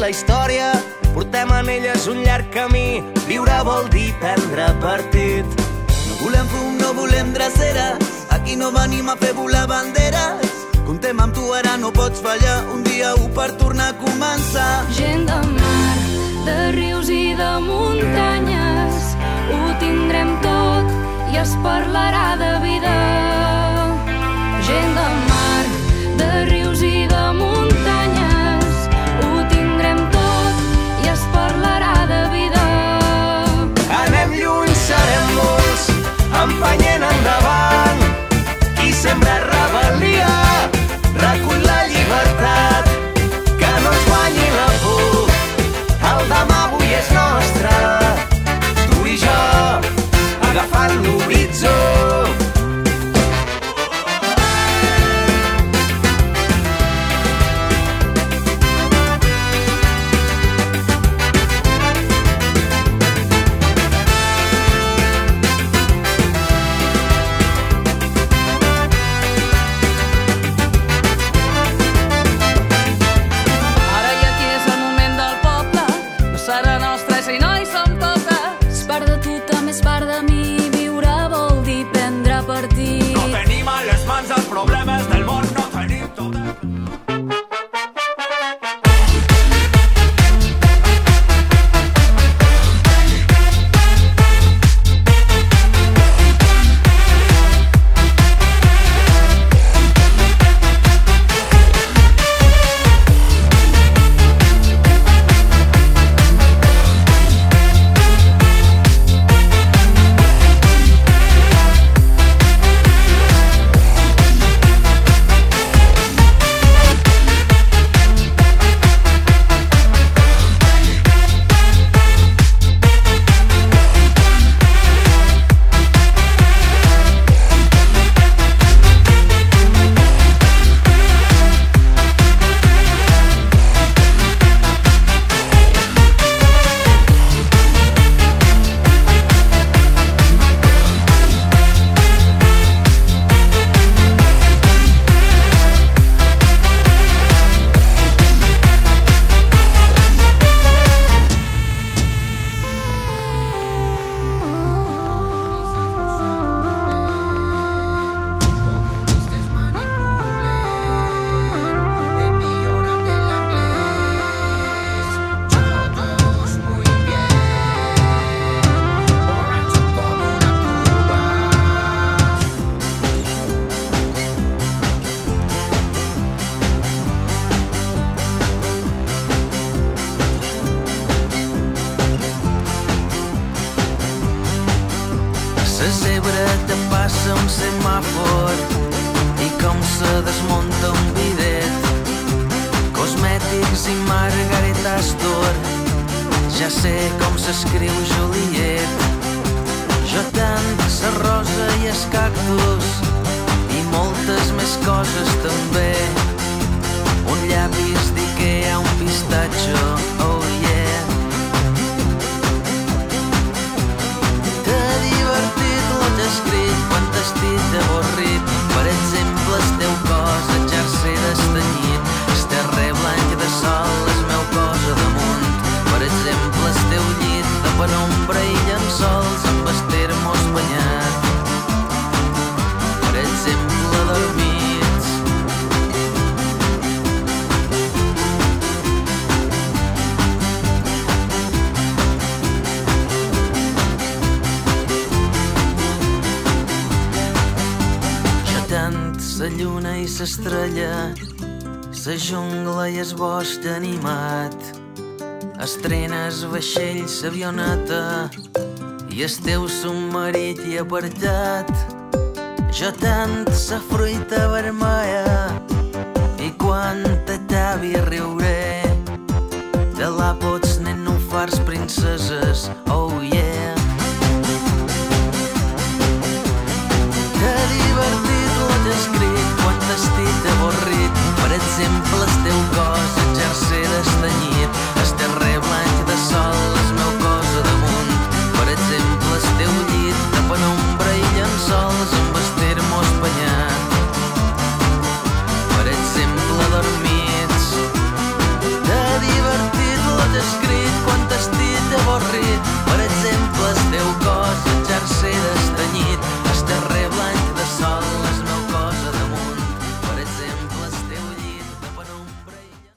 la història, portem en elles un llarg camí. Viure vol dir prendre partit. No volem fum, no volem dreceres, aquí no venim a fer volar banderes. Comptem amb tu, ara no pots fallar, un dia u per tornar a començar. Gent de mar, de rius i de muntanyes, ho tindrem tot i es parlarà de vida. Gent de mar, de rius i de muntanyes, ho tindrem tot i es parlarà de vida. Anem lluny, serem molts, empenyent endavant. Qui sembra rebel·lia recull la llibertat. Que no ens guanyi la por, el demà avui és nostre. Tu i jo, agafant l'horitzó. La zebra te passa un semàfor i com se desmunta un bidet. Cosmètics i Margaret Astor, ja sé com s'escriu Juliet. Jo tant sa rosa i es cactus i moltes més coses també. Un llapis d'Ikea, un pistatxo, oh yeah. T'ha divertit lo t'he escrit quan t'estic avorrit. Per exemple, el teu cos exercer d'estanyit, el terrer blanc de sol és meu cos a damunt. Per exemple, el teu llit de penombra i llençols amb el termos banyat. Per exemple, dormits. La lluna i l'estrella, la jungla i el bosc animat, estrenes vaixells, l'avioneta i el teu submarit i apartat. Jo tant la fruita vermella i quan t'atavi riuré de la pots nenufars, princesa